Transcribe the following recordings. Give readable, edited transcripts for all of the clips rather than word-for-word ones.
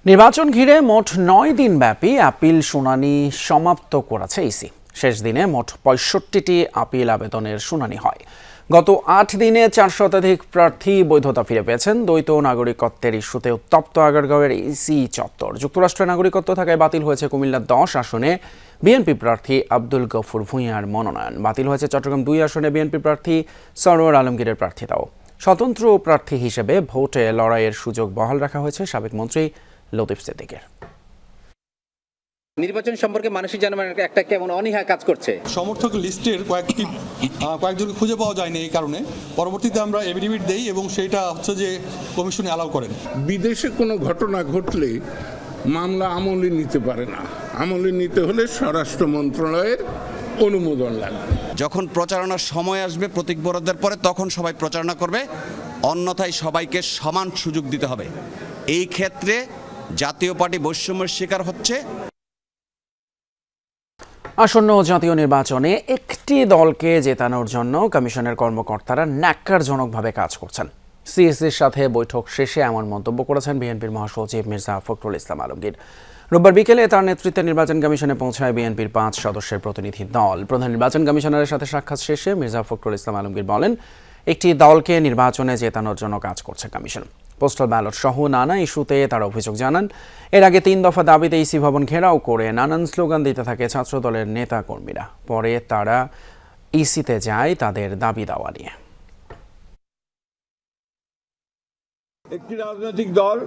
নির্বাচন ঘিরে মোট ৯ দিনব্যাপী আপিল শুনানি সমাপ্ত করেছে ইসি। শেষ দিনে মোট ৬৫টি আপিল আবেদনের শুনানি হয়। গত ৮ দিনে ৪ শতাধিক প্রার্থী বৈধতা ফিরে পেয়েছেন। দ্বৈত নাগরিকত্বের ইস্যুতে উত্তপ্ত আগারগাঁওয়ের ইসি চত্বর। যুক্তরাষ্ট্রের নাগরিকত্ব থাকায় বাতিল হয়েছে কুমিল্লার ১০ আসনে বিএনপি প্রার্থী আব্দুল গফুর ভূঁইয়ার মনোনয়ন। বাতিল হয়েছে চট্টগ্রাম ২ আসনে বিএনপি প্রার্থী সরোয়ার আলমগীরের প্রার্থিতাও। স্বতন্ত্র প্রার্থী হিসেবে ভোটে লড়াইয়ের সুযোগ বহাল রাখা হয়েছে সাবেক মন্ত্রী লতিফ সিদ্দিকের। নির্বাচন সম্পর্কে মানসিক জনগণের একটা কেমন অনীহা কাজ করছে। সমর্থক লিস্টের কয়েকজনকে খুঁজে পাওয়া যায়নি, এই কারণে পরবর্তীতে আমরা এফিডেভিট দেই এবং সেইটা হচ্ছে যে কমিশনে অ্যালাউ করেন। বিদেশে কোনো ঘটনা ঘটলে মামলা আমলে নিতে পারে না। আমলে নিতে হলে স্বরাষ্ট্র মন্ত্রণালয়ের অনুমোদন লাগবে। যখন প্রচারণার সময় আসবে প্রতীক বরাদ্দের পরে, তখন সবাই প্রচারণা করবে, অন্যথায় সবাইকে সমান সুযোগ দিতে হবে। এই ক্ষেত্রে জাতীয় পার্টি বৈষম্যের শিকার হচ্ছে। আসন্ন জাতীয় নির্বাচনে একটি দলকে জেতানোর জন্য কমিশনের কর্মকর্তারা ন্যাক্কারজনকভাবে কাজ করছেন। সিএসির সাথে বৈঠক শেষে এমন মন্তব্য করেছেন বিএনপির মহাসচিব মির্জা ফখরুল ইসলাম আলমগীর। রোববার বিকেলে তার নেতৃত্বে নির্বাচন কমিশনে পৌঁছায় বিএনপির ৫ সদস্যের প্রতিনিধি দল। প্রধান নির্বাচন কমিশনারের সাথে সাক্ষাৎ শেষে মির্জা ফখরুল ইসলাম আলমগীর বলেন, একটি দলকে নির্বাচনে জেতানোর জন্য কাজ করছে কমিশন। পোস্টাল ব্যালট সহ নানা ইস্যুতে তারা অভিযোগ জানান। এর আগে ৩ দফা দাবিতে ইসি ভবন ঘেরাও করে নানান স্লোগান দিতে থাকে ছাত্র দলের নেতা কর্মীরা। পরে তারা ইসিতে যায় তাদের দাবি দাওয়া নিয়ে। একটি রাজনৈতিক দল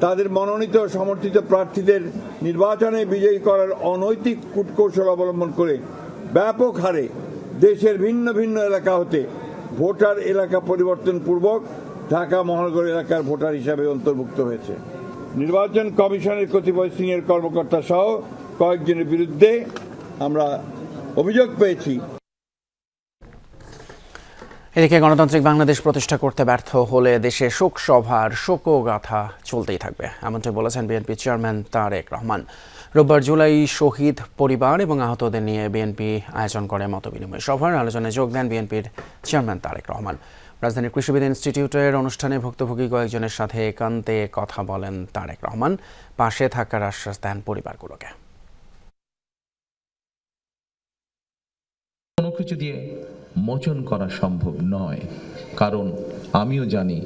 তাদের মনোনীত সমর্থিত প্রার্থীদের নির্বাচনে বিজয়ী করার অনৈতিক কূটকৌশল অবলম্বন করে ব্যাপক হারে দেশের ভিন্ন ভিন্ন এলাকা হতে ভোটার এলাকা পরিবর্তন পূর্বক ঢাকা মহানগর এলাকার ভোটার হিসাবে অন্তর্ভুক্ত হয়েছে। নির্বাচন কমিশনের কতিপয় সিনিয়র কর্মকর্তা সহ কয়েকজনের বিরুদ্ধে আমরা অভিযোগ পেয়েছি। এদিকে গণতান্ত্রিক বাংলাদেশ প্রতিষ্ঠা করতে ব্যর্থ হলে দেশে শোক সভার শোকগাথা চলতেই থাকবে, এমনটি বলেছেন বিএনপি চেয়ারম্যান তারেক রহমান। রোববার জুলাই শহীদ পরিবার এবং আহতদের নিয়ে বিএনপি আয়োজন করে মতবিনিময় সভার। আলোচনায় যোগ দেন বিএনপির চেয়ারম্যান তারেক রহমান। রাজধানীর কৃষিবিদ ইনস্টিটিউটের অনুষ্ঠানে ভুক্তভোগী কয়েকজনের সাথে একান্তে কথা বলেন তারেক রহমান। পাশে থাকার আশ্বাস দেন পরিবারগুলোকে। কোনো কিছু দিয়ে মোচন করা সম্ভব নয়, কারণ আমিও জানি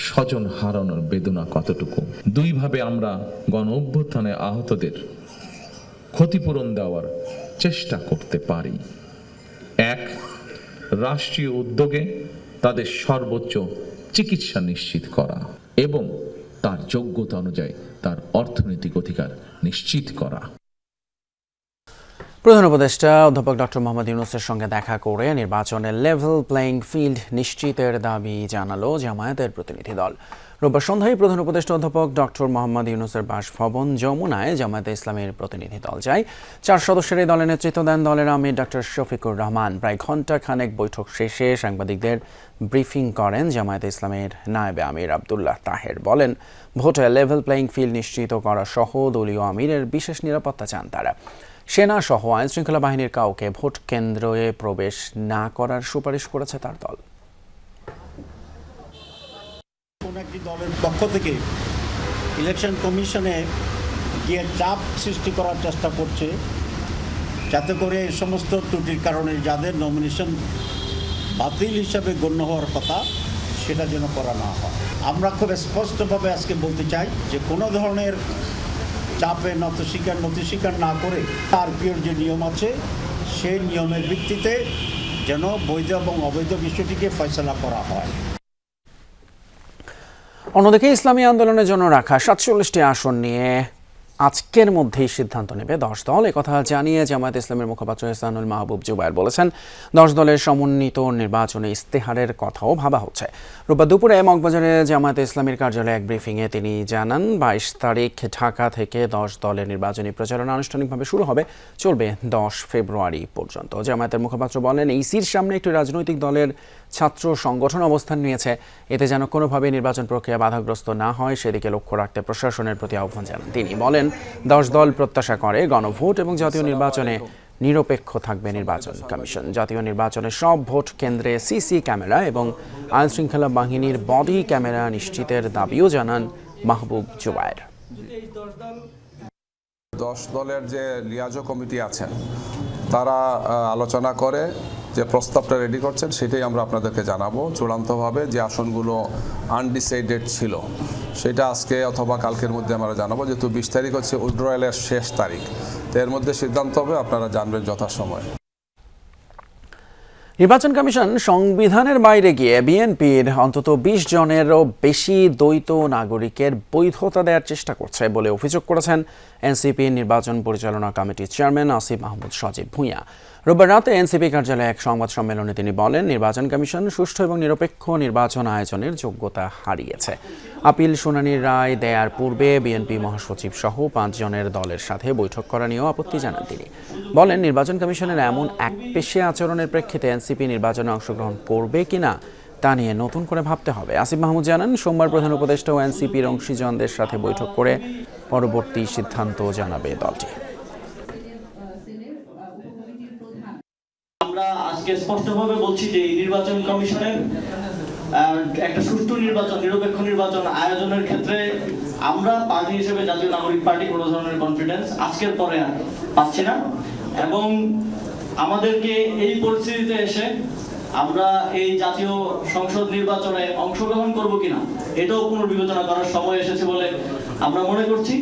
স্বজন হারানোর বেদনা কতটুকু। দুইভাবে আমরা গণ অভ্যুত্থানে আহতদের ক্ষতিপূরণ দেওয়ার চেষ্টা করতে পারি। এক, রাষ্ট্রীয় উদ্যোগে তাদের সর্বোচ্চ চিকিৎসা নিশ্চিত করা এবং তার যোগ্যতা অনুযায়ী তার অর্থনৈতিক অধিকার নিশ্চিত করা। প্রধান উপদেষ্টা অধ্যাপক ডক্টর মোহাম্মদ ইউনূসের সঙ্গে দেখা করে নির্বাচনে লেভেল প্লেইং ফিল্ড নিশ্চিতের দাবি জানালো জামায়াতের প্রতিনিধি দল। রোববার সন্ধ্যায় প্রধান উপদেষ্টা অধ্যাপক ডক্টর মোহাম্মদ ইউনূসের বাসভবন যমুনায় জামায়াতে ইসলামের প্রতিনিধি দল যায়। ৪ সদস্যের এই দলে নেতৃত্ব দেন দলের আমির ডক্টর শফিকুর রহমান। প্রায় ঘণ্টাখানেক বৈঠক শেষে সাংবাদিকদের ব্রিফিং করেন জামায়াতে ইসলামের নায়েবে আমির আবদুল্লাহ তাহের। বলেন, ভোটে লেভেল প্লেইং ফিল্ড নিশ্চিত করা সহ দলীয় আমিরের বিশেষ নিরাপত্তা চান তারা। সেনা সহ আইনশৃঙ্খলা বাহিনীর কাউকে ভোট কেন্দ্রে প্রবেশ না করার সুপারিশ করেছে তার দল। কোন একটি দলের পক্ষ থেকে ইলেকশন কমিশনে গিয়ে চাপ সৃষ্টি করার চেষ্টা করছে, যাতে করে এই সমস্ত ত্রুটির কারণে যাদের নমিনেশন বাতিল হিসাবে গণ্য হওয়ার কথা সেটা যেন করা না হয়। আমরা খুব স্পষ্টভাবে আজকে বলতে চাই যে কোনো ধরনের চাপে নতি স্বীকার না করে আরপিওর যে নিয়ম আছে সেই নিয়মের ভিত্তিতে যেন বৈধ এবং অবৈধ বিষয়টিকে ফয়সালা করা হয়। অন্যদিকে ইসলামী আন্দোলনের জন্য রাখা ৪৭টি আসন নিয়ে আজকের মধ্যেই সিদ্ধান্ত নেবে ১০ দল। একথা জানিয়ে জামায়াতে ইসলামের মুখপাত্র ইহসানুল মাহবুব জুবায়ের বলেছেন, ১০ দলের সমন্বিত নির্বাচনে ইস্তেহারের কথাও ভাবা হচ্ছে। রোববার দুপুরে মগবাজারে জামায়াতে ইসলামীর কার্যালয়ে এক ব্রিফিংয়ে তিনি জানান, ২২ তারিখ ঢাকা থেকে 10 দলের নির্বাচনী প্রচারণা আনুষ্ঠানিকভাবে শুরু হবে, চলবে 10 ফেব্রুয়ারি পর্যন্ত। জামায়াতের মুখপাত্র বলেন, ইসির সামনে একটি রাজনৈতিক দলের ছাত্র সংগঠন অবস্থান নিয়েছে, এতে যেন কোনোভাবে নির্বাচন প্রক্রিয়া বাধাগ্রস্ত না হয় সেদিকে লক্ষ্য রাখতে প্রশাসনের প্রতি আহ্বান জানান তিনি। বলেন, 10 দল প্রত্যাশা করে গণভোট এবং জাতীয় নির্বাচনে নিরপেক্ষ থাকবে নির্বাচন কমিশন। জাতীয় নির্বাচনে সব ভোট কেন্দ্রে সিসি ক্যামেরা এবং আইনশৃঙ্খলা বাহিনীর বডি ক্যামেরা নিশ্চিতের দাবিও জানান মাহবুব জুবায়ের। 10 দলের যে লিয়াজো কমিটি আছেন তারা আলোচনা করে যে প্রস্তাবটা রেডি করছেন সেটাই আমরা আপনাদেরকে জানাবো। চূড়ান্তভাবে যে আসনগুলো আনডিসাইডেড ছিল সেটা আজকে অথবা কালকের মধ্যে আমরা জানাবো, যেহেতু 20 তারিখ হচ্ছে উইথড্রয়ালের শেষ তারিখ, তো এর মধ্যে সিদ্ধান্ত হবে, আপনারা জানবেন যথাসময়ে। নির্বাচন কমিশন সংবিধানের বাইরে গিয়ে বিএনপির অন্তত 20 জনেরও বেশি দ্বৈত নাগরিকের বৈধতা দেওয়ার চেষ্টা করছে বলে অভিযোগ করেছেন এনসিপি নির্বাচন পরিচালনা কমিটির চেয়ারম্যান আসিফ মাহমুদ সজীব ভূঁইয়া। রোববার রাতে এনসিপি কার্যালয়ে এক সংবাদ সম্মেলনে তিনি বলেন, নির্বাচন কমিশন সুষ্ঠু এবং নিরপেক্ষ নির্বাচন আয়োজনের যোগ্যতা হারিয়েছে। আপিল শুনানির রায় দেওয়ার পূর্বে বিএনপি মহাসচিব সহ 5 জনের দলের সাথে বৈঠক করা নিয়েও আপত্তি জানান তিনি। বলেন, নির্বাচন কমিশনের এমন একপেশে আচরণের প্রেক্ষিতে এনসিপি নির্বাচনে অংশগ্রহণ করবে কিনা তা নিয়ে নতুন করে ভাবতে হবে। আসিফ মাহমুদ জানান, সোমবার প্রধান উপদেষ্টা ও এনসিপির অংশীজনদের সাথে বৈঠক করে পরবর্তী সিদ্ধান্ত জানাবে দলটি। আমরা আজকে স্পষ্টভাবে বলছি যে নির্বাচন কমিশনের একটা সুষ্ঠু নির্বাচন, নিরপেক্ষ নির্বাচন আয়োজনের ক্ষেত্রে আমরা পার্টি হিসেবে জাতীয় নাগরিক পার্টি কোনো ধরনের কনফিডেন্স আজকের পরে আর পাচ্ছি না, এবং আমাদেরকে এই পরিস্থিতিতে এসে আমরা এই জাতীয় সংসদ নির্বাচনে অংশগ্রহণ করব কিনা এটাও পুনর্বিবেচনা করার সময় এসেছে বলে আমরা মনে করছি।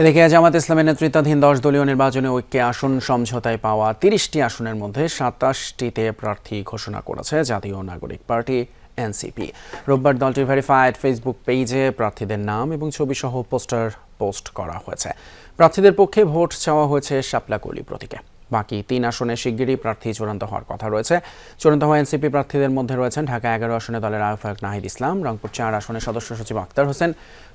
এদিকে জামাত ইসলামের নেতৃত্বাধীন 10 দলীয় নির্বাচনে ঐক্যে আসন সমঝোতায় পাওয়া 30টি আসনের মধ্যে 27টিতে প্রার্থী ঘোষণা করেছে জাতীয় নাগরিক পার্টি এনসিপি। রোববার দলটির ভেরিফাইড ফেসবুক পেজে প্রার্থীদের নাম এবং ছবি সহ পোস্টার পোস্ট করা হয়েছে। প্রার্থীদের পক্ষে ভোট চাওয়া হয়েছে শাপলাকলি প্রতীকে। বাকি 3 আসনে শিগগিরই প্রার্থী চূড়ান্ত হওয়ার কথা রয়েছে। চূড়ান্ত হওয়া এনসিপি প্রার্থীদের মধ্যে রয়েছেন ঢাকা 11 আসনে দলের আহ্বায়ক নাহিদ ইসলাম, রংপুর 4 আসনে সদস্য সচিব আক্তার হোসেন,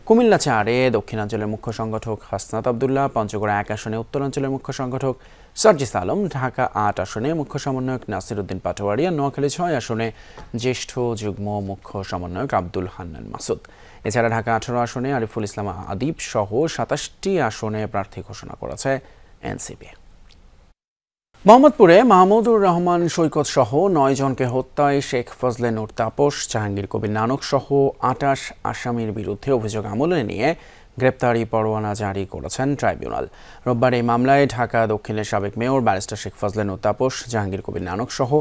কুমিল্লা 4-এ দক্ষিণাঞ্চলের মুখ্য সংগঠক হাসনাত আবদুল্লাহ, পঞ্চগড়া 1 আসনে উত্তরাঞ্চলের মুখ্য সংগঠক সার্জিস আলম, ঢাকা 8 আসনে মুখ্য সমন্বয়ক নাসির উদ্দিন পাটোয়ারি, আর নোয়াখালী 6 আসনে জ্যেষ্ঠ যুগ্ম মুখ্য সমন্বয়ক আব্দুল হান্নান মাসুদ। এছাড়া ঢাকা 18 আসনে আরিফুল ইসলাম আদিব সহ 27টি আসনে প্রার্থী ঘোষণা করেছে এনসিপি। মোহাম্মদপুরে মাহমুদুর রহমান সৈকত সহ 9 জনকে হত্যায় শেখ ফজলে নূর তাপস, জাহাঙ্গীর কবির নানক সহ 28 আসামির বিরুদ্ধে অভিযোগ আমলে নিয়ে গ্রেপ্তারি পরোয়ানা জারি করেছেন ট্রাইব্যুনাল। রোববার এই মামলায় ঢাকা দক্ষিণের সাবেক মেয়র ব্যারিস্টার শেখ ফজলে নূর তাপস, জাহাঙ্গীর কবির নানক সহ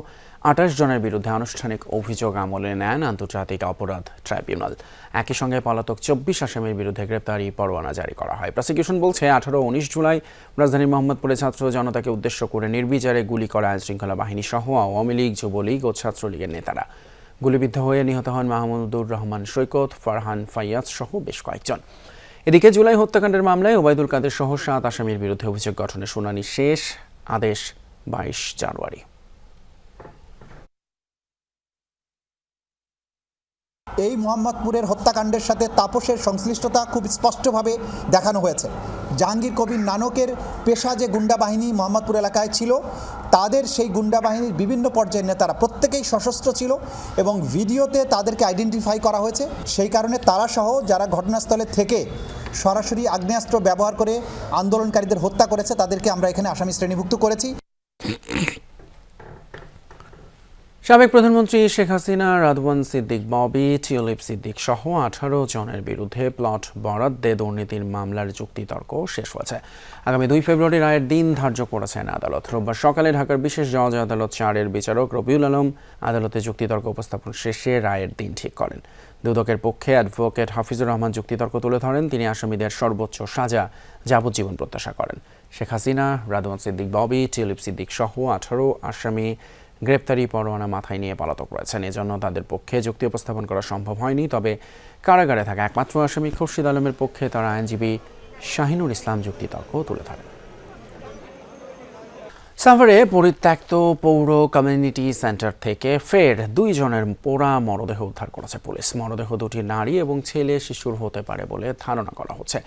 28 জনের বিরুদ্ধে আনুষ্ঠানিক অভিযোগ আমলে নেন আন্তর্জাতিক অপরাধ ট্রাইব্যুনাল। একই সঙ্গে পলাতক 24 আসামির বিরুদ্ধে গ্রেপ্তারি পরোয়ানা জারি করা হয়। প্রসিকিউশন বলছে, 18 ও 19 জুলাই রাজধানীর মোহাম্মদপুরে ছাত্র জনতাকে উদ্দেশ্য করে নির্বিচারে গুলি করা আইনশৃঙ্খলা বাহিনী সহ আওয়ামী লীগ, যুবলীগ ও ছাত্রলীগের নেতারা। গুলিবিদ্ধ হয়ে নিহত হন মাহমুদুর রহমান সৈকত, ফারহান ফাইয়াজ সহ বেশ কয়েকজন। এদিকে জুলাই হত্যাকাণ্ডের মামলায় ওবায়দুল কাদের সহ 7 আসামির বিরুদ্ধে অভিযোগ গঠনের শুনানি শেষ, আদেশ 22 জানুয়ারি। এই মোহাম্মদপুরের হত্যাকাণ্ডের সাথে তাপসের সংশ্লিষ্টতা খুব স্পষ্টভাবে দেখানো হয়েছে। জাহাঙ্গীর কবির নানকের পেশা যে গুন্ডা বাহিনী মোহাম্মদপুর এলাকায় ছিল, তাদের সেই গুন্ডা বাহিনীর বিভিন্ন পর্যায়ের নেতারা প্রত্যেকেই সশস্ত্র ছিল এবং ভিডিওতে তাদেরকে আইডেন্টিফাই করা হয়েছে। সেই কারণে তারা সহ যারা ঘটনাস্থলে থেকে সরাসরি আগ্নেয়াস্ত্র ব্যবহার করে আন্দোলনকারীদের হত্যা করেছে, তাদেরকে আমরা এখানে আসামি শ্রেণীভুক্ত করেছি। সাবেক প্রধানমন্ত্রী শেখ হাসিনা, রাদওয়ান সিদ্দিক ববি, টিউলিপ সিদ্দিক সহ 18 জনের বিরুদ্ধে প্লট বরাদ্দে দুর্নীতির মামলার যুক্তিতর্ক শেষ হয়েছে। আগামী 2 ফেব্রুয়ারি রায়ের দিন ধার্য করেছেন আদালত। রোববার সকালে ঢাকার বিশেষ জজ আদালত 4-এর বিচারক রবিউল আলম আদালতে যুক্তিতর্ক উপস্থাপন শেষে রায়ের দিন ঠিক করেন। দুদকের পক্ষে অ্যাডভোকেট হাফিজুর রহমান যুক্তিতর্ক তুলে ধরেন। তিনি আসামিদের সর্বোচ্চ সাজা যাবজ্জীবন প্রত্যাশা করেন। শেখ হাসিনা, রাদওয়ান সিদ্দিক ববি, টিউলিপ সিদ্দিক সহ 18 আসামি গ্রেপ্তারি পরোয়ানা মাথায় নিয়ে পলাতক রয়েছেন। এজন্য তাদের পক্ষে যুক্তি উপস্থাপন করা সম্ভব হয়নি। তবে কারাগারে থাকা একমাত্র আসামি খুরশিদ আলমের পক্ষে তার আইনজীবী শাহিনুর ইসলাম যুক্তিতর্ক তুলে ধরেন। সাভারে পরিত্যক্ত পৌর কমিউনিটি সেন্টার থেকে ফের 2 জনের পোড়া মরদেহ উদ্ধার করেছে পুলিশ। মরদেহ দুটি নারী এবং ছেলে শিশুর হতে পারে বলে ধারণা করা হচ্ছে।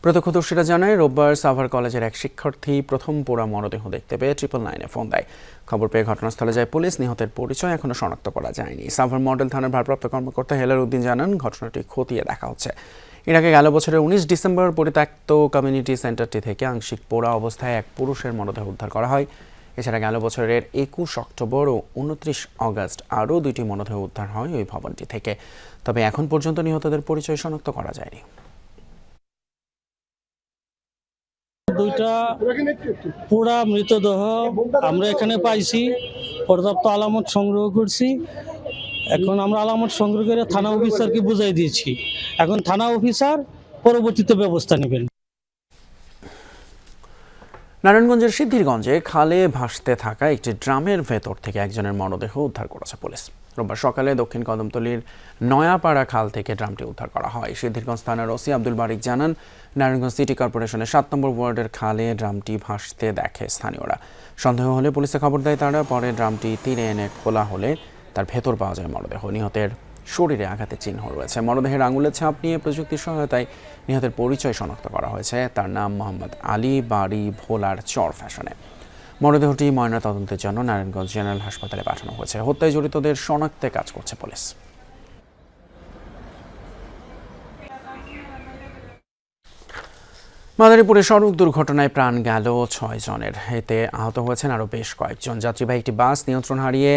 প্রত্যক্ষদর্শীরা জানায়, রোববার সাভার কলেজের এক শিক্ষার্থী প্রথম পোড়া মরদেহ দেখতে পেয়ে 999-এ ফোন দেয়। খবর পেয়ে ঘটনাস্থলে যায় পুলিশ। নিহতের পরিচয় এখনও শনাক্ত করা যায়নি। সাভার মডেল থানার ভারপ্রাপ্ত কর্মকর্তা হেলাল উদ্দিন জানান, ঘটনাটি খতিয়ে দেখা হচ্ছে। এর আগে গেল বছরের 19 ডিসেম্বর পরিত্যক্ত কমিউনিটি সেন্টারটি থেকে আংশিক পোড়া অবস্থায় এক পুরুষের মরদেহ উদ্ধার করা হয়। এছাড়া গেল বছরের 21 অক্টোবর ও 29 অগস্ট আরও 2টি মরদেহ উদ্ধার হয় ওই ভবনটি থেকে। তবে এখন পর্যন্ত নিহতদের পরিচয় শনাক্ত করা যায়নি। দুইটা পুরা মৃতদেহ আমরা এখানে পাইছি, পর্যাপ্ত আলামত সংগ্রহ করছি। এখন আমরা আলামত সংগ্রহ করে থানা অফিসারকে বুঝাই দিয়েছি, এখন থানা অফিসার পরবর্তীতে ব্যবস্থা নেবেন। নারায়ণগঞ্জের সিদ্ধিরগঞ্জে খালে ভাসতে থাকা একটি ড্রামের ভেতর থেকে একজনের মরদেহ উদ্ধার করেছে পুলিশ। রোববার সকালে দক্ষিণ কদমতলীর নয়াপাড়া খাল থেকে ড্রামটি উদ্ধার করা হয়। সিদ্ধিরগঞ্জ থানার ওসি আব্দুল বারিক জানান, নারায়ণগঞ্জ সিটি কর্পোরেশনের 7 নম্বর ওয়ার্ডের খালে ড্রামটি ভাসতে দেখে স্থানীয়রা। সন্দেহ হলে পুলিশে খবর দেয় তারা। পরে ড্রামটি তীরে এনে খোলা হলে তার ভেতর পাওয়া যায় মরদেহ। নিহতের শরীরে আঘাতের চিহ্ন রয়েছে। মরদেহের আঙুলের ছাপ নিয়ে প্রযুক্তির সহায়তায় নিহতের পরিচয় শনাক্ত করা হয়েছে। তার নাম মোহাম্মদ আলী, বাড়ি ভোলার চর ফ্যাশনে। মরদেহটি ময়নাতদন্তের জন্য নারায়ণগঞ্জ জেনারেল হাসপাতালে পাঠানো হয়েছে। হত্যায় জড়িতদের শনাক্তে কাজ করছে পুলিশ। মাদারীপুরে সড়ক দুর্ঘটনায় প্রাণ গেল 6 জনের। এতে আহত হয়েছেন আরও বেশ কয়েকজন। যাত্রীবাহী একটি বাস নিয়ন্ত্রণ হারিয়ে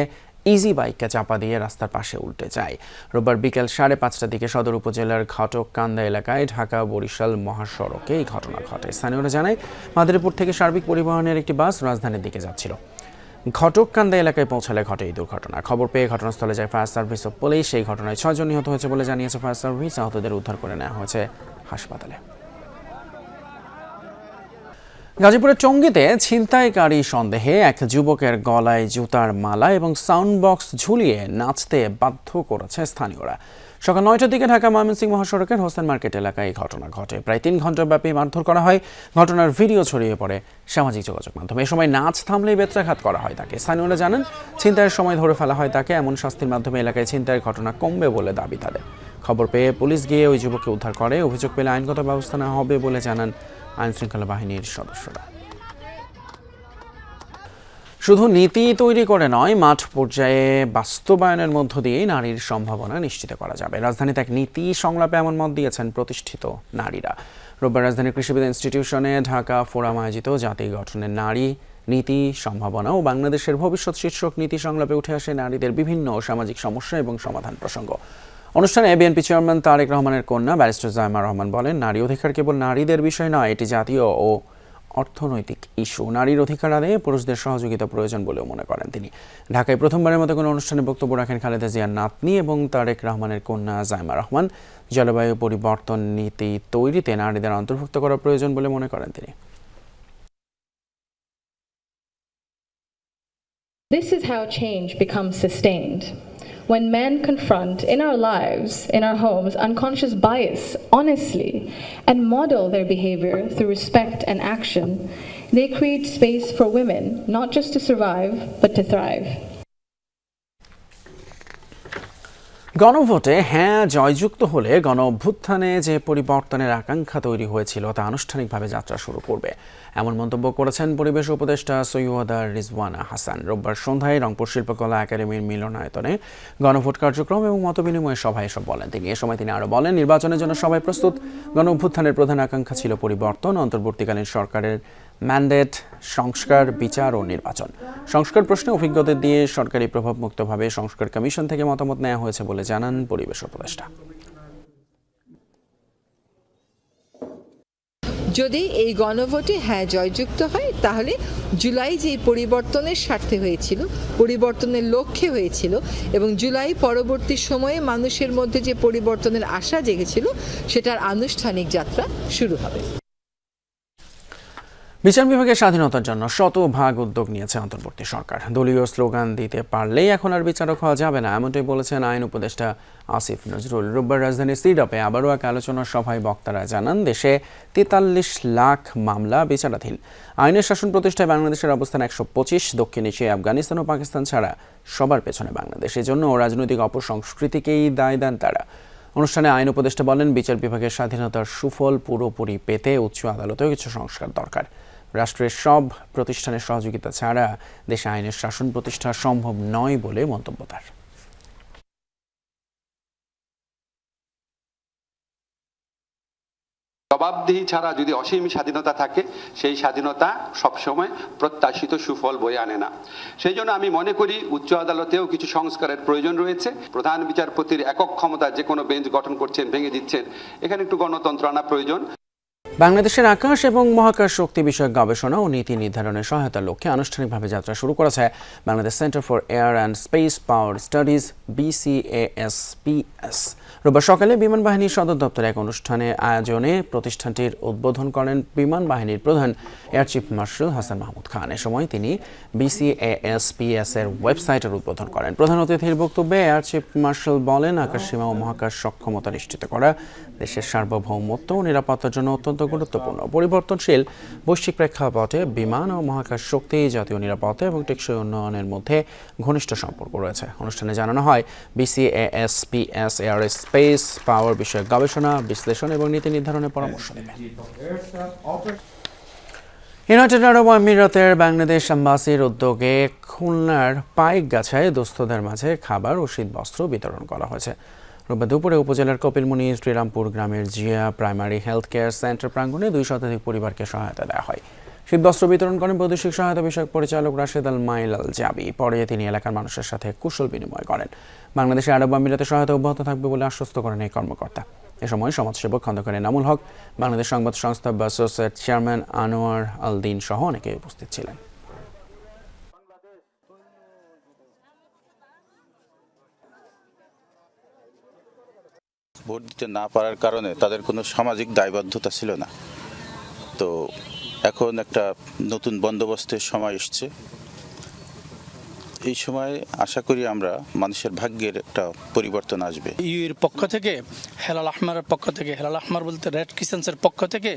ইজি বাইককে চাপা দিয়ে রাস্তার পাশে উল্টে যায়। রোববার বিকেল 5:30টার দিকে সদর উপজেলার ঘটককান্দা এলাকায় ঢাকা বরিশাল মহাসড়কে এই ঘটনা ঘটে। স্থানীয়রা জানায়, মাদারীপুর থেকে সার্বিক পরিবহনের একটি বাস রাজধানীর দিকে যাচ্ছিল। ঘটককান্দা এলাকায় পৌঁছালে ঘটে এই দুর্ঘটনা। খবর পেয়ে ঘটনাস্থলে যায় ফায়ার সার্ভিস ও পুলিশ। এই ঘটনায় 6 জন নিহত হয়েছে বলে জানিয়েছে ফায়ার সার্ভিস। আহতদের উদ্ধার করে নেওয়া হয়েছে হাসপাতালে। গাজীপুরের টঙ্গীতে ছিনতাইকারী সন্দেহে এক যুবকের গলায় জুতার মালা এবং সাউন্ড বক্স ঝুলিয়ে নাচতে বাধ্য করেছে স্থানীয়রা। সকাল 9টার দিকে ঢাকা ময়মনসিংহ মহাসড়কের হোসেন মার্কেট এলাকায় এই ঘটনা ঘটে। প্রায় 3 ঘণ্টাব্যাপী মারধর করা হয়। ঘটনার ভিডিও ছড়িয়ে পড়ে সামাজিক যোগাযোগ মাধ্যমে। এ সময় নাচ থামলেই বেত্রাঘাত করা হয় তাকে। স্থানীয়রা জানান, ছিনতাইয়ের সময় ধরে ফেলা হয় তাকে। এমন শাস্তির মাধ্যমে এলাকায় ছিনতাইয়ের ঘটনা কমবে বলে দাবি তাদের। খবর পেয়ে পুলিশ গিয়ে ওই যুবককে উদ্ধার করে। অভিযোগ পেলে আইনগত ব্যবস্থা নেওয়া হবে বলে জানান আইনশৃঙ্খলা বাহিনীর সদস্যরা। শুধু নীতি তৈরি করে নয়, মাঠ পর্যায়ে বাস্তবায়নের মধ্য দিয়েই নারীর সম্ভাবনা নিশ্চিত করা যাবে। রাজধানীতে এক নীতি সংলাপে এমন মত দিয়েছেন প্রতিষ্ঠিত নারীরা। রোববার রাজধানীর কৃষিবিদ ইনস্টিটিউশনে ঢাকা ফোরাম আয়োজিত জাতি গঠনের নারী নীতি সম্ভাবনা ও বাংলাদেশের ভবিষ্যৎ শীর্ষক নীতি সংলাপে উঠে আসে নারীদের বিভিন্ন সামাজিক সমস্যা এবং সমাধান প্রসঙ্গ। অনুষ্ঠানে বিএনপি চেয়ারম্যান তারেক রহমানের কন্যা ব্যারিস্টার জাইমা রহমান বলেন, নারী অধিকার কেবল নারীদের বিষয় নয়, এটি জাতীয় ও অর্থনৈতিক ইস্যু। নারীর অধিকার আদায়ে পুরুষদের সহযোগিতা প্রয়োজন বলেও মনে করেন তিনি। ঢাকায় প্রথমবারের মতো কোনো অনুষ্ঠানে বক্তব্য রাখেন খালেদা জিয়ার নাতনি এবং তারেক রহমানের কন্যা জাইমা রহমান। জলবায়ু পরিবর্তন নীতি তৈরিতে নারীদের অন্তর্ভুক্ত করা প্রয়োজন বলে মনে করেন তিনি। This is how change becomes sustained. When men confront in our lives, in our homes, unconscious bias honestly and model their behavior through respect and action, they create space for women not just to survive but to thrive. গণভোটে হ্যাঁ জয়যুক্ত হলে গণ অভ্যুত্থানে যে পরিবর্তনের আকাঙ্ক্ষা তৈরি হয়েছিল তা আনুষ্ঠানিকভাবে যাত্রা শুরু করবে, এমন মন্তব্য করেছেন পরিবেশ উপদেষ্টা সৈয়দা রিজওয়ানা হাসান। রোববার সন্ধ্যায় রংপুর শিল্পকলা একাডেমির মিলনায়তনে গণভোট কার্যক্রম এবং মতবিনিময় সভায় এসব বলেন তিনি। এ সময় তিনি আরও বলেন, নির্বাচনের জন্য সবাই প্রস্তুত। গণ অভ্যুত্থানের প্রধান আকাঙ্ক্ষা ছিল পরিবর্তন, অন্তর্বর্তীকালীন সরকারের ম্যান্ডেট, সংস্কার, বিচার ও নির্বাচন। সংস্কার প্রশ্নে অভিজ্ঞদের দিয়ে সরকারি প্রভাবমুক্তভাবে সংস্কার কমিশন থেকে মতামত নেওয়া হয়েছে বলে জানান পরিবেশ উপদেষ্টা। যদি এই গণভোটে হ্যাঁ জয়যুক্ত হয়, তাহলে জুলাই যে পরিবর্তনের স্বার্থে হয়েছিল, পরিবর্তনের লক্ষ্যে হয়েছিল এবং জুলাই পরবর্তী সময়ে মানুষের মধ্যে যে পরিবর্তনের আশা জেগেছিল, সেটার আনুষ্ঠানিক যাত্রা শুরু হবে। বিচার বিভাগের স্বাধীনতার জন্য শতভাগ উদ্যোগ নিয়েছে অন্তর্বর্তী সরকার। দলীয় স্লোগান দিতে পারলেই এখন আর বিচারক হওয়া যাবে না, এমনটাই বলেছেন আইন উপদেষ্টা আসিফ নজরুল। রোববার রাজধানীর সিডপে আবারও এক আলোচনা সভায় বক্তারা জানান, দেশে 43 লাখ মামলা বিচারাধীন। আইনের শাসন প্রতিষ্ঠায় বাংলাদেশের অবস্থান 125। দক্ষিণ এশিয়ায় আফগানিস্তান ও পাকিস্তান ছাড়া সবার পেছনে বাংলাদেশ। এজন্য রাজনৈতিক অপসংস্কৃতিকেই দায় দেন তারা। অনুষ্ঠানে আইন উপদেষ্টা বলেন, বিচার বিভাগের স্বাধীনতার সুফল পুরোপুরি পেতে উচ্চ আদালতেও কিছু সংস্কার দরকার। রাষ্ট্রের সব প্রতিষ্ঠানের সহযোগিতা ছাড়া দেশে আইনের শাসন প্রতিষ্ঠা সম্ভব নয় বলে মন্তব্য তার। জবাবদিহি ছাড়া যদি অসীম স্বাধীনতা থাকে, সেই স্বাধীনতা সবসময় প্রত্যাশিত সুফল বয়ে আনে না। সেই জন্য আমি মনে করি উচ্চ আদালতেও কিছু সংস্কারের প্রয়োজন রয়েছে। প্রধান বিচারপতির একক ক্ষমতা যে কোনো বেঞ্চ গঠন করছেন, ভেঙে দিচ্ছেন, এখানে একটু গণতন্ত্র আনা প্রয়োজন। বাংলাদেশের আকাশ এবং মহাকাশ শক্তি বিষয়ক গবেষণা ও নীতি নির্ধারণের সহায়তার লক্ষ্যে আনুষ্ঠানিকভাবে যাত্রা শুরু করেছে Bangladesh centre for air and space power studies BCASPS। রোববার সকালে বিমান বাহিনীর সদর দপ্তরে এক অনুষ্ঠানে আয়োজনে প্রতিষ্ঠানটির উদ্বোধন করেন বিমান বাহিনীর প্রধান air chief marshal Hasan Mahmud Khan. এ সময় তিনি BCASPS এর ওয়েবসাইটের উদ্বোধন করেন। প্রধান অতিথির বক্তব্যে এয়ার চিফ মার্শাল বলেন, আকাশসীমা ও মহাকাশ সক্ষমতা নিশ্চিত করা দেশের সার্বভৌমত্ব ও নিরাপত্তার জন্য অত্যন্ত গুরুত্বপূর্ণ। পরিবর্তনশীল বৈশ্বিক প্রেক্ষাপটে বিমান ও মহাকাশ শক্তি, জাতীয় নিরাপত্তা এবং টেকসই উন্নয়নের মধ্যে ঘনিষ্ঠ সম্পর্ক রয়েছে। অনুষ্ঠানে জানানো হয়, BCASPS এয়ার স্পেস পাওয়ার বিষয়ক গবেষণা, বিশ্লেষণ এবং নীতি নির্ধারণের পরামর্শ দেবে। ইউনাইটেড আরব আমিরাতের বাংলাদেশ এম্বাসির উদ্যোগে খুলনার পাইকগাছায় দুস্থদের মাঝে খাবার ও শীতবস্ত্র বিতরণ করা হয়েছে। রোববার দুপুরে উপজেলার কপিলমুনি শ্রীরামপুর গ্রামের Zia primary health care centre প্রাঙ্গণে 2 শতাধিক পরিবারকে সহায়তা দেওয়া হয়। শীতবস্ত্র বিতরণ করেন বৈদেশিক সহায়তা বিষয়ক পরিচালক রাশেদ আল মাইল আল জাবি। পরে তিনি এলাকার মানুষের সাথে কুশল বিনিময় করেন। বাংলাদেশে আরব আমিরাতে সহায়তা অব্যাহত থাকবে বলে আশ্বস্ত করেন এই কর্মকর্তা। এ সময় সমাজসেবক খন্দকার এনামুল হক, বাংলাদেশ সংবাদ সংস্থা বাসোসের চেয়ারম্যান আনোয়ার আল দিন সহ অনেকে উপস্থিত ছিলেন। ভোট দিতে না পারার কারণে তাদের কোনো সামাজিক দায়বদ্ধতা ছিল না। তো এখন একটা নতুন বন্দোবস্তের সময় এসছে। এই সময় আশা করি আমরা মানুষের ভাগ্যের একটা পরিবর্তন আসবে। ইউর পক্ষ থেকে, হেলাল আহমারের পক্ষ থেকে, হেলাল আহমার বলতে রেড ক্রিসেন্সের পক্ষ থেকে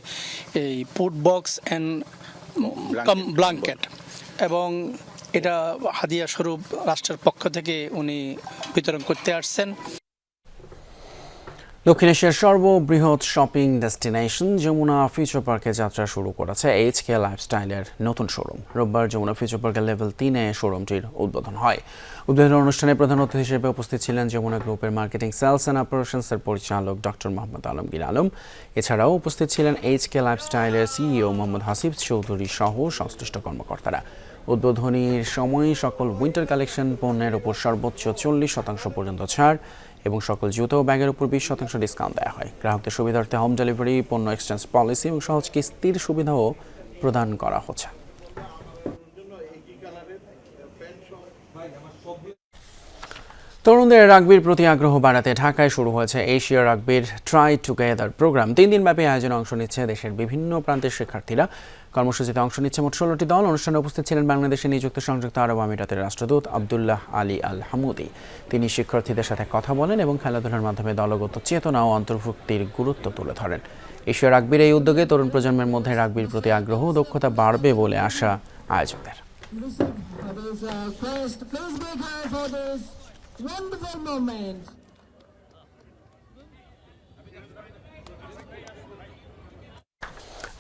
এই ফুড বক্স অ্যান্ড ব্ল্যাঙ্কেট এবং এটা হাদিয়া স্বরূপ রাষ্ট্রের পক্ষ থেকে উনি বিতরণ করতে আসছেন। দক্ষিণ এশিয়ার সর্ববৃহৎ শপিং ডেস্টিনেশন যমুনা ফিউচার পার্কে যাত্রা শুরু করেছে HK লাইফস্টাইলের নতুন শোরুম। রোববার যমুনা ফিউচার পার্কের লেভেল 3-এ শোরুমটির উদ্বোধন হয়। উদ্বোধন অনুষ্ঠানে প্রধান অতিথি হিসেবে উপস্থিত ছিলেন যমুনা গ্রুপের মার্কেটিং, সেলস অ্যান্ড অপারেশনসের পরিচালক ডক্টর মোহাম্মদ আলমগীর আলম। এছাড়াও উপস্থিত ছিলেন HK লাইফস্টাইলের CEO মোহাম্মদ হাসিব চৌধুরী সহ সংশ্লিষ্ট কর্মকর্তারা। উদ্বোধনীর সময় সকল উইন্টার কালেকশন পণ্যের উপর সর্বোচ্চ 40% পর্যন্ত ছাড় এবং সকল জুতো ও ব্যাগের উপর 20% ডিসকাউন্ট দেওয়া হয়। গ্রাহকদের সুবিধার্থে হোম ডেলিভারি, পণ্য এক্সচেঞ্জ পলিসি এবং সহজ কিস্তির সুবিধাও প্রদান করা হচ্ছে। তরুণদের রাগবির প্রতি আগ্রহ বাড়াতে ঢাকায় শুরু হয়েছে এশিয়া রাগবির ট্রাই টুগেদার প্রোগ্রাম। 3 দিনব্যাপী আয়োজনে অংশ নিচ্ছে দেশের বিভিন্ন প্রান্তের শিক্ষার্থীরা। কর্মসূচিতে অংশ নিচ্ছে মোট 16টি দল। অনুষ্ঠানে উপস্থিত ছিলেন বাংলাদেশে নিযুক্ত সংযুক্ত আরব আমিরাতের রাষ্ট্রদূত আব্দুল্লাহ আলী আল হামুদি। তিনি শিক্ষার্থীদের সাথে কথা বলেন এবং খেলাধুলার মাধ্যমে দলগত চেতনা ও অন্তর্ভুক্তির গুরুত্ব তুলে ধরেন। এশিয়া রাগবির এই উদ্যোগে তরুণ প্রজন্মের মধ্যে রাগবির প্রতি আগ্রহ ও দক্ষতা বাড়বে বলে আশা আয়োজকদের। Wonderful moment.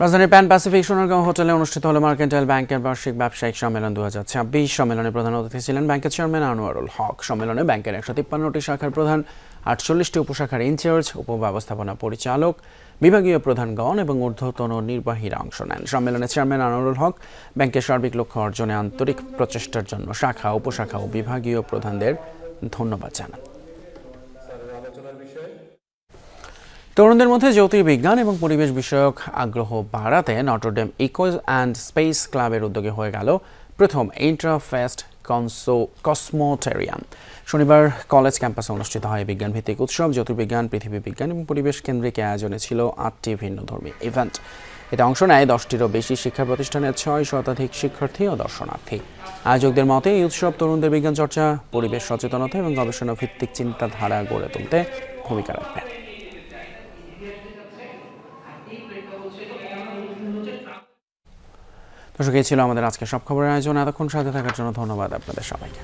রাজধানীর প্যান প্যাসিফিক সোনারগাঁও হোটেলে অনুষ্ঠিত হলো মার্কেন্টাইল ব্যাংকের বার্ষিক ব্যবসায়িক সম্মেলন 2026। সম্মেলনে প্রধান অতিথি ছিলেন ব্যাংকের চেয়ারম্যান আনোয়ারুল হক। সম্মেলনে ব্যাংকের 153টি শাখার প্রধান, 48টি উপশাখার ইনচার্জ, উপব্যবস্থাপনা পরিচালক, বিভাগীয় প্রধানগণ এবং ঊর্ধ্বতন নির্বাহীরা অংশ নেন। সম্মেলনে চেয়ারম্যান আনোয়ারুল হক ব্যাংকের সার্বিক লক্ষ্য অর্জনে আন্তরিক প্রচেষ্টার জন্য শাখা, উপশাখা ও বিভাগীয় প্রধানদের ধন্যবাদ জানান। তরুণদের মধ্যে জ্যোতির্বিজ্ঞান এবং পরিবেশ বিষয়ক আগ্রহ বাড়াতে নটরডেম ইকো অ্যান্ড স্পেস ক্লাবের উদ্যোগে হয়ে গেল প্রথম ইন্ট্রাফেস্ট কসমোটেরিয়াম। শনিবার কলেজ ক্যাম্পাসে অনুষ্ঠিত হয় বিজ্ঞান ভিত্তিক উৎসব। জ্যোতির্বিজ্ঞান, পৃথিবী বিজ্ঞান এবং পরিবেশ কেন্দ্রিক আয়োজনে ছিল 8টি ভিন্নধর্মী ইভেন্ট। এতে অংশ নেয় 10টিরও বেশি শিক্ষা প্রতিষ্ঠানের 6 শতাধিক শিক্ষার্থী ও দর্শনার্থী। আয়োজকদের মতে এই উৎসব তরুণদের বিজ্ঞান চর্চা, পরিবেশ সচেতনতা এবং গবেষণা ভিত্তিক চিন্তাধারা গড়ে তুলতে ভূমিকা রাখবে। দর্শক, এই ছিল আমাদের আজকে সব খবরের আয়োজন। এতক্ষণ সাথে থাকার জন্য ধন্যবাদ আপনাদের সবাইকে।